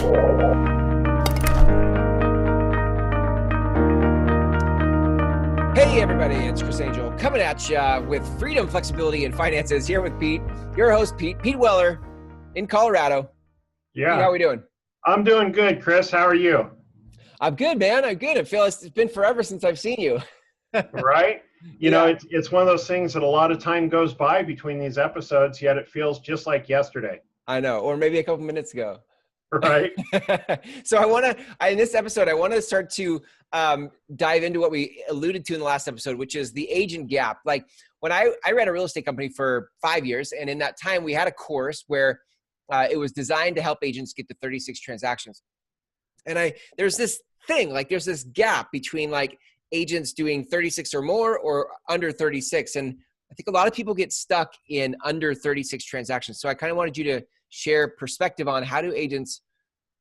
Hey everybody, it's Chris Angel coming at you with freedom, flexibility, and finances here with Pete, your host, Pete Weller in Colorado. Yeah. Pete, how are we doing? I'm doing good, Chris. How are you? I'm good, man. I'm good. I feel like it's been forever since I've seen you. Right? You know, it's one of those things that a lot of time goes by between these episodes, yet it feels just like yesterday. I know, or maybe a couple minutes ago. Right. So in this episode, I want to start to dive into what we alluded to in the last episode, which is the agent gap. Like when I ran a real estate company for 5 years, and in that time we had a course where it was designed to help agents get to 36 transactions. And there's this thing, like there's this gap between like agents doing 36 or more or under 36. And I think a lot of people get stuck in under 36 transactions. So I kind of wanted you to share perspective on how do agents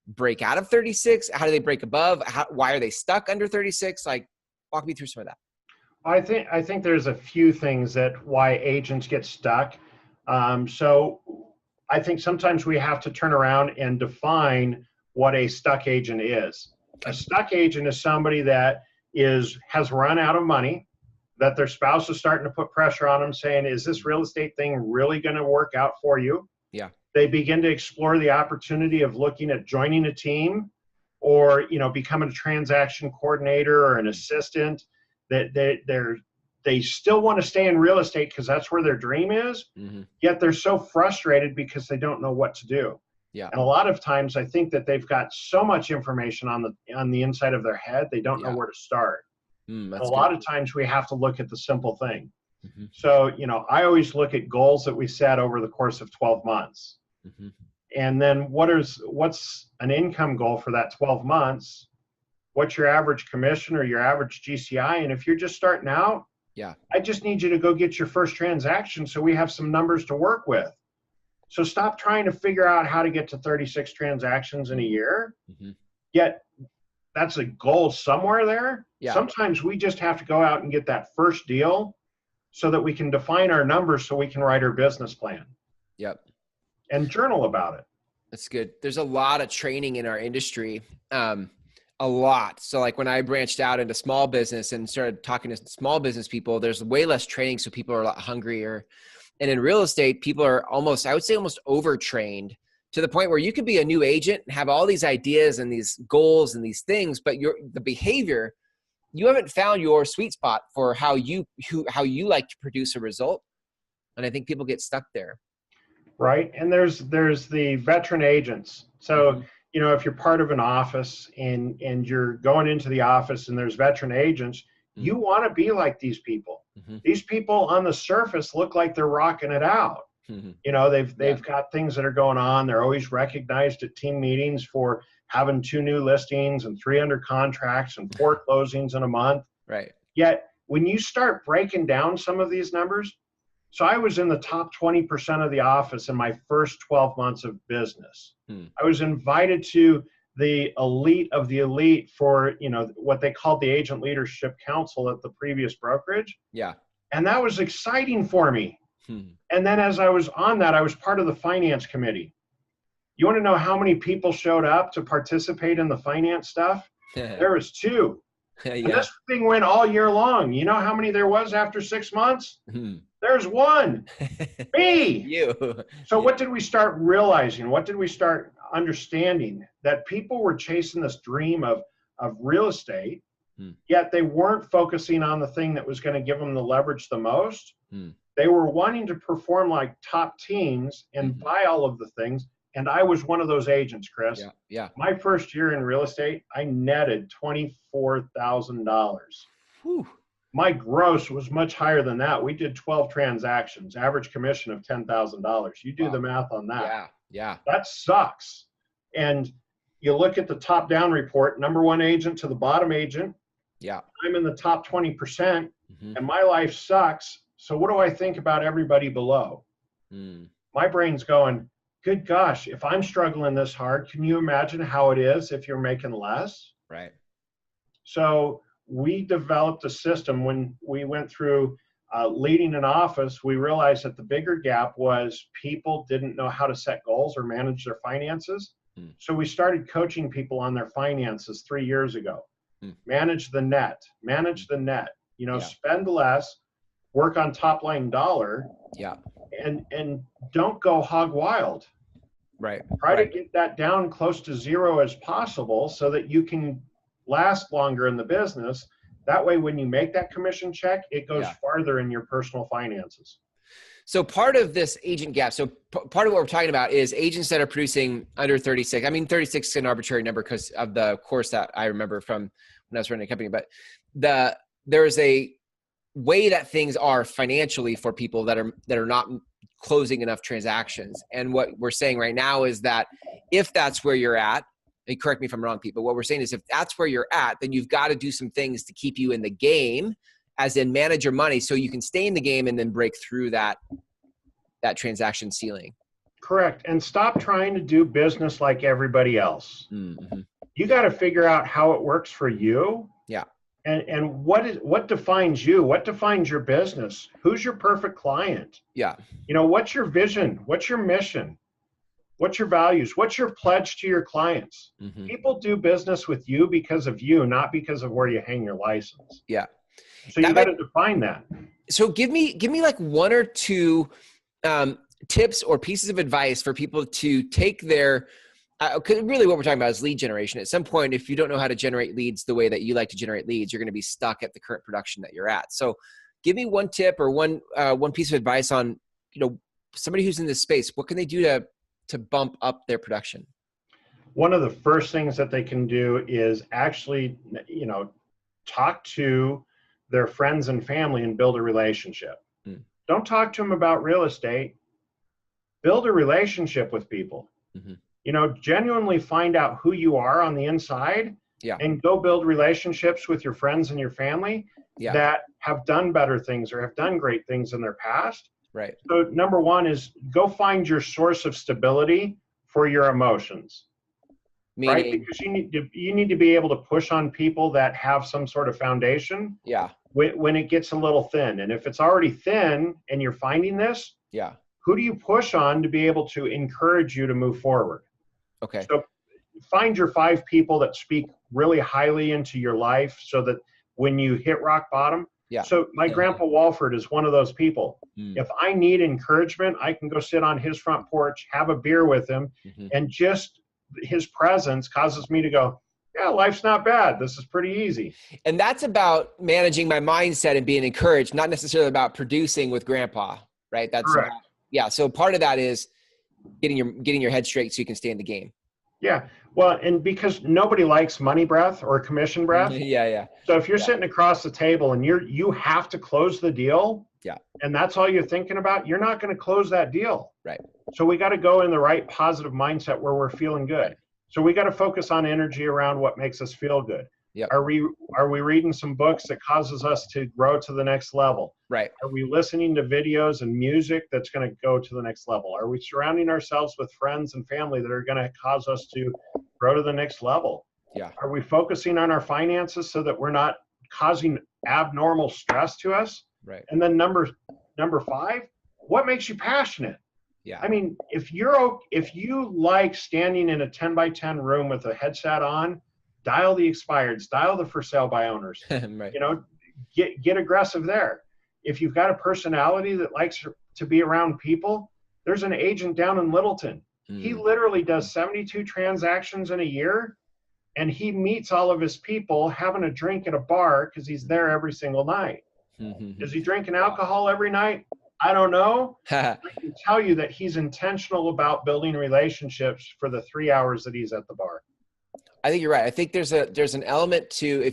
break out of 36? How do they break above? Why are they stuck under 36? Like, walk me through some of that. I think there's a few things that why agents get stuck. So I think sometimes we have to turn around and define what a stuck agent is. A stuck agent is somebody that has run out of money, that their spouse is starting to put pressure on them saying, is this real estate thing really going to work out for you? Yeah. They begin to explore the opportunity of looking at joining a team or, becoming a transaction coordinator or an assistant. That they still want to stay in real estate because that's where their dream is. Mm-hmm. Yet they're so frustrated because they don't know what to do. Yeah. And a lot of times I think that they've got so much information on the inside of their head, they don't know where to start. A lot of times we have to look at the simple thing. Mm-hmm. So, I always look at goals that we set over the course of 12 months. Mm-hmm. And then what's an income goal for that 12 months? What's your average commission or your average GCI? And if you're just starting out, I just need you to go get your first transaction so we have some numbers to work with. So stop trying to figure out how to get to 36 transactions in a year. Mm-hmm. Yet that's a goal somewhere there. Yeah. Sometimes we just have to go out and get that first deal so that we can define our numbers so we can write our business plan. Yep. And journal about it. That's good. There's a lot of training in our industry. A lot. So like when I branched out into small business and started talking to small business people, there's way less training. So people are a lot hungrier. And in real estate, people are almost overtrained to the point where you could be a new agent and have all these ideas and these goals and these things, but the behavior, you haven't found your sweet spot for how you like to produce a result. And I think people get stuck there. Right. And there's the veteran agents. So, if you're part of an office and you're going into the office and there's veteran agents, you want to be like these people. Mm-hmm. These people on the surface look like they're rocking it out. Mm-hmm. They've got things that are going on. They're always recognized at team meetings for having 2 new listings and 300 contracts and 4 closings in a month. Right. Yet when you start breaking down some of these numbers, so I was in the top 20% of the office in my first 12 months of business. I was invited to the elite of the elite for, what they called the Agent Leadership Council at the previous brokerage. Yeah. And that was exciting for me. And then as I was on that, I was part of the finance committee. You want to know how many people showed up to participate in the finance stuff? There was 2. And this thing went all year long. You know how many there was after 6 months? There's 1. Me. You. So what did we start realizing? What did we start understanding? That people were chasing this dream of real estate, yet they weren't focusing on the thing that was going to give them the leverage the most. They were wanting to perform like top teams and buy all of the things. And I was one of those agents, Chris. Yeah. My first year in real estate, I netted $24,000. My gross was much higher than that. We did 12 transactions, average commission of $10,000. You do the math on that. Yeah. That sucks. And you look at the top-down report, number 1 agent to the bottom agent. Yeah. I'm in the top 20%, and my life sucks. So what do I think about everybody below? My brain's going, good gosh, if I'm struggling this hard, can you imagine how it is if you're making less? Right. So we developed a system when we went through leading an office. We realized that the bigger gap was people didn't know how to set goals or manage their finances. So we started coaching people on their finances 3 years ago. Manage the net, spend less, work on top line dollar, and don't go hog wild. Right. Try to get that down close to zero as possible so that you can last longer in the business. That way, when you make that commission check, it goes farther in your personal finances. So part of this agent gap, so part of what we're talking about is agents that are producing under 36. I mean, 36 is an arbitrary number because of the course that I remember from when I was running a company, but there is a way that things are financially for people that are not closing enough transactions. And what we're saying right now is that if that's where you're at, and correct me if I'm wrong, Pete, but what we're saying is if that's where you're at, then you've got to do some things to keep you in the game, as in manage your money so you can stay in the game and then break through that transaction ceiling. Correct. And stop trying to do business like everybody else. Mm-hmm. You got to figure out how it works for you. Yeah. And what defines you? What defines your business? Who's your perfect client? Yeah. What's your vision? What's your mission? What's your values? What's your pledge to your clients? Mm-hmm. People do business with you because of you, not because of where you hang your license. Yeah. So you got to define that. So give me like one or two tips or pieces of advice for people to take their, really what we're talking about is lead generation. At some point, if you don't know how to generate leads the way that you like to generate leads, you're going to be stuck at the current production that you're at. So give me one tip or one piece of advice on, somebody who's in this space. What can they do to bump up their production? One of the first things that they can do is actually, talk to their friends and family and build a relationship. Don't talk to them about real estate. Build a relationship with people. Mm-hmm. Genuinely find out who you are on the inside and go build relationships with your friends and your family that have done better things or have done great things in their past. Right. So number one is go find your source of stability for your emotions. Meaning, right? Because you need to be able to push on people that have some sort of foundation. Yeah. When it gets a little thin. And if it's already thin and you're finding this, who do you push on to be able to encourage you to move forward? Okay. So find your 5 people that speak really highly into your life so that when you hit rock bottom. Yeah. So my grandpa Walford is one of those people. If I need encouragement, I can go sit on his front porch, have a beer with him, and just his presence causes me to go, yeah, life's not bad. This is pretty easy. And that's about managing my mindset and being encouraged, not necessarily about producing with grandpa, right? That's correct. So part of that is getting your head straight so you can stay in the game. Yeah. Well, and because nobody likes money breath or commission breath. Yeah. So if you're sitting across the table and you have to close the deal, and that's all you're thinking about, you're not going to close that deal. Right. So we got to go in the right positive mindset where we're feeling good. So we got to focus on energy around what makes us feel good. Yep. Are we reading some books that causes us to grow to the next level? Right. Are we listening to videos and music that's going to go to the next level? Are we surrounding ourselves with friends and family that are going to cause us to grow to the next level? Yeah. Are we focusing on our finances so that we're not causing abnormal stress to us? Right. And then number 5, what makes you passionate? Yeah. I mean, if you like standing in a 10 by 10 room with a headset on, dial the expireds, dial the for sale by owners, right. Get aggressive there. If you've got a personality that likes to be around people, there's an agent down in Littleton. He literally does 72 transactions in a year, and he meets all of his people having a drink at a bar because he's there every single night. Is he drinking alcohol every night? I don't know. I can tell you that he's intentional about building relationships for the 3 hours that he's at the bar. I think you're right. I think there's an element to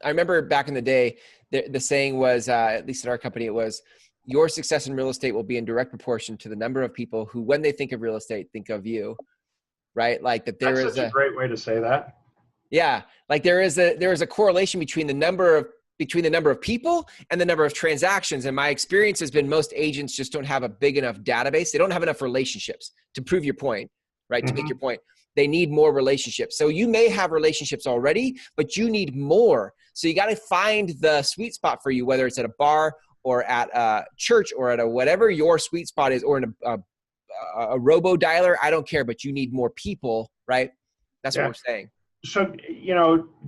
I remember back in the day, the saying was, at least at our company, it was, your success in real estate will be in direct proportion to the number of people who, when they think of real estate, think of you, right? Like that there is a great way to say that. Yeah. Like there is a correlation between the number of people and the number of transactions. And my experience has been most agents just don't have a big enough database. They don't have enough relationships to prove your point, right? To make your point. They need more relationships. So you may have relationships already, but you need more. So you got to find the sweet spot for you, whether it's at a bar or at a church or at a whatever your sweet spot is, or in a robo dialer. I don't care, but you need more people right? That's what we're saying. So,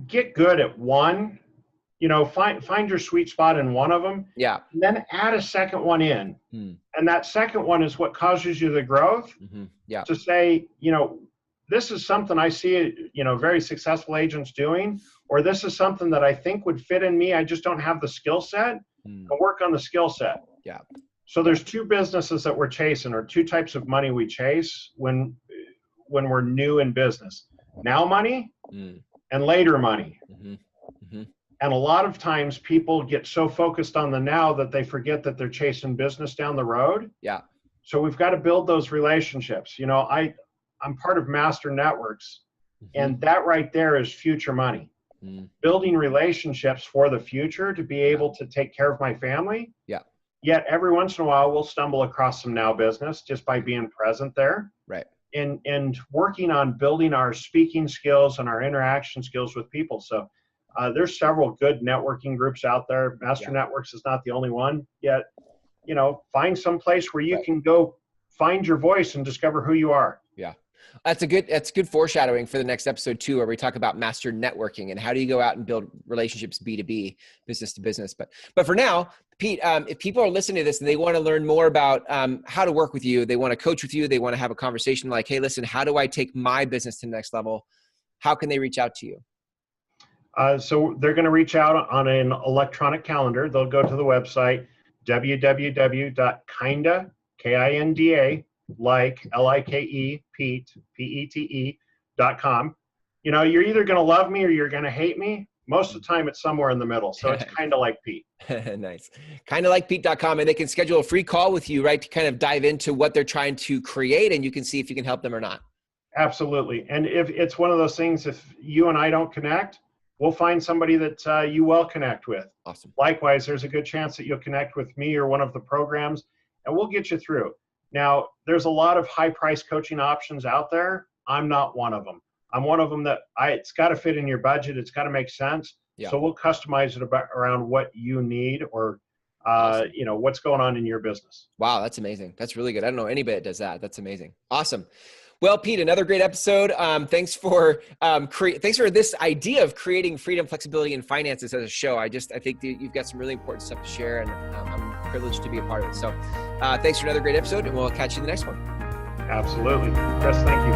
get good at one, find your sweet spot in one of them. Yeah. And then add a second one in. And that second one is what causes you the growth. Yeah. To say, this is something I see, very successful agents doing, or this is something that I think would fit in me. I just don't have the skill set. And work on the skill set. Yeah. So there's two businesses that we're chasing, or two types of money we chase when we're new in business. Now money and later money. And a lot of times people get so focused on the now that they forget that they're chasing business down the road. Yeah. So we've got to build those relationships. I'm part of Master Networks, and that right there is future money. Building relationships for the future to be able to take care of my family. Yeah. Yet every once in a while we'll stumble across some now business just by being present there. Right. And working on building our speaking skills and our interaction skills with people. So there's several good networking groups out there. Master Networks is not the only one yet. Find some place where you can go find your voice and discover who you are. Yeah. That's good foreshadowing for the next episode too, where we talk about master networking and how do you go out and build relationships B2B, business to business. But for now, Pete, if people are listening to this and they want to learn more about how to work with you, they want to coach with you, they want to have a conversation like, hey, listen, how do I take my business to the next level? How can they reach out to you? So they're going to reach out on an electronic calendar. They'll go to the website, www.kinda, Kinda, like Like, Pete, Pete.com. You're either going to love me or you're going to hate me. Most of the time it's somewhere in the middle. So it's kind of like Pete. Nice. Kinda like Pete.com. And they can schedule a free call with you, right? To kind of dive into what they're trying to create, and you can see if you can help them or not. Absolutely. And if it's one of those things, if you and I don't connect, we'll find somebody that you will connect with. Awesome. Likewise, there's a good chance that you'll connect with me or one of the programs, and we'll get you through. Now, there's a lot of high-priced coaching options out there. I'm not one of them. I'm one of them that it's got to fit in your budget. It's got to make sense. Yeah. So we'll customize it around what you need or, awesome. What's going on in your business. Wow, that's amazing. That's really good. I don't know anybody that does that. That's amazing. Awesome. Well, Pete, another great episode. Thanks for this idea of creating freedom, flexibility, and finances as a show. I think you've got some really important stuff to share, and I'm privileged to be a part of it. So thanks for another great episode, and we'll catch you in the next one. Absolutely. Chris, thank you.